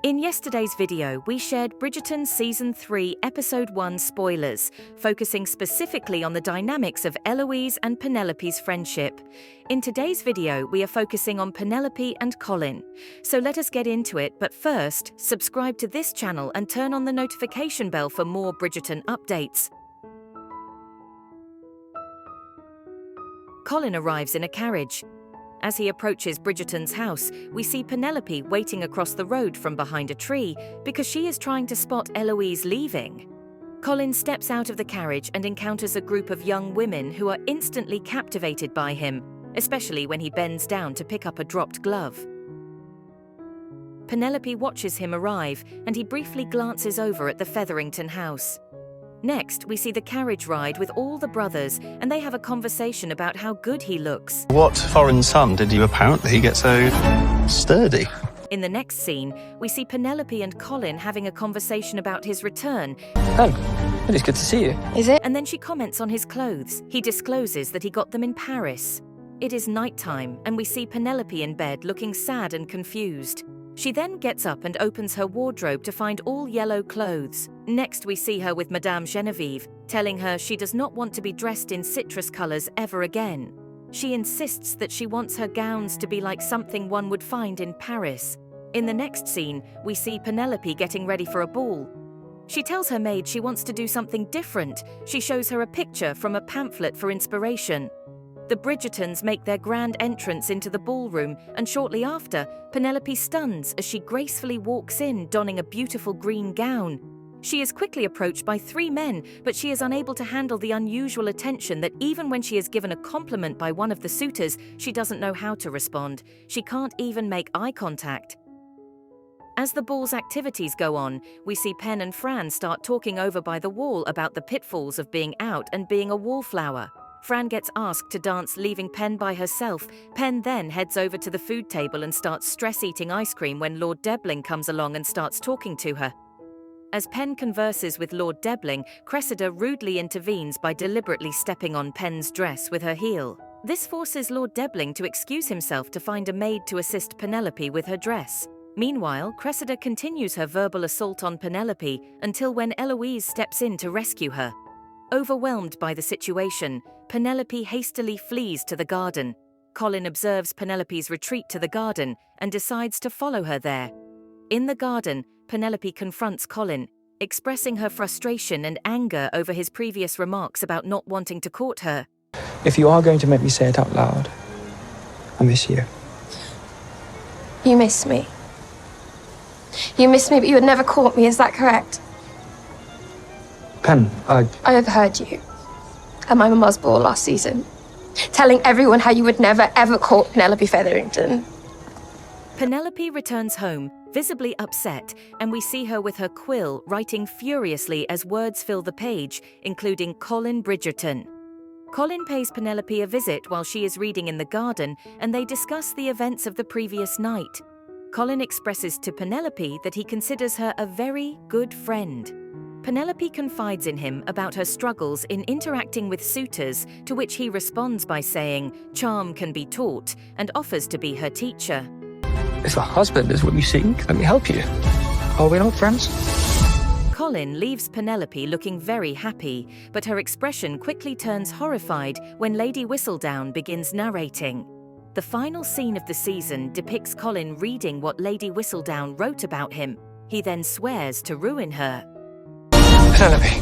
In yesterday's video, we shared Bridgerton Season 3, Episode 1 spoilers, focusing specifically on the dynamics of Eloise and Penelope's friendship. In today's video, we are focusing on Penelope and Colin. So let us get into it, but first, subscribe to this channel and turn on the notification bell for more Bridgerton updates. Colin arrives in a carriage. As he approaches Bridgerton's house, we see Penelope waiting across the road from behind a tree because she is trying to spot Eloise leaving. Colin steps out of the carriage and encounters a group of young women who are instantly captivated by him, especially when he bends down to pick up a dropped glove. Penelope watches him arrive and he briefly glances over at the Featherington house. Next, we see the carriage ride with all the brothers, and they have a conversation about how good he looks. What foreign son did you apparently get so sturdy? In the next scene, we see Penelope and Colin having a conversation about his return. Oh, it is good to see you. Is it? And then she comments on his clothes. He discloses that he got them in Paris. It is nighttime, and we see Penelope in bed looking sad and confused. She then gets up and opens her wardrobe to find all yellow clothes. Next, we see her with Madame Genevieve, telling her she does not want to be dressed in citrus colors ever again. She insists that she wants her gowns to be like something one would find in Paris. In the next scene, we see Penelope getting ready for a ball. She tells her maid she wants to do something different. She shows her a picture from a pamphlet for inspiration. The Bridgertons make their grand entrance into the ballroom, and shortly after, Penelope stuns as she gracefully walks in donning a beautiful green gown. She is quickly approached by 3 men, but she is unable to handle the unusual attention that even when she is given a compliment by one of the suitors, she doesn't know how to respond. She can't even make eye contact. As the ball's activities go on, we see Pen and Fran start talking over by the wall about the pitfalls of being out and being a wallflower. Fran gets asked to dance, leaving Pen by herself. Pen then heads over to the food table and starts stress-eating ice cream when Lord Debling comes along and starts talking to her. As Pen converses with Lord Debling, Cressida rudely intervenes by deliberately stepping on Pen's dress with her heel. This forces Lord Debling to excuse himself to find a maid to assist Penelope with her dress. Meanwhile, Cressida continues her verbal assault on Penelope until when Eloise steps in to rescue her. Overwhelmed by the situation, Penelope hastily flees to the garden. Colin observes Penelope's retreat to the garden and decides to follow her there. In the garden, Penelope confronts Colin, expressing her frustration and anger over his previous remarks about not wanting to court her. If you are going to make me say it out loud, I miss you. You miss me. You miss me, but you would never court me, is that correct? Pen, I overheard you at my mama's ball last season, telling everyone how you would never, ever court Penelope Featherington. Penelope returns home, visibly upset, and we see her with her quill writing furiously as words fill the page, including Colin Bridgerton. Colin pays Penelope a visit while she is reading in the garden, and they discuss the events of the previous night. Colin expresses to Penelope that he considers her a very good friend. Penelope confides in him about her struggles in interacting with suitors, to which he responds by saying, "Charm can be taught," and offers to be her teacher. If a husband is what you seek, let me help you. Are we not friends? Colin leaves Penelope looking very happy, but her expression quickly turns horrified when Lady Whistledown begins narrating. The final scene of the season depicts Colin reading what Lady Whistledown wrote about him. He then swears to ruin her. Penelope,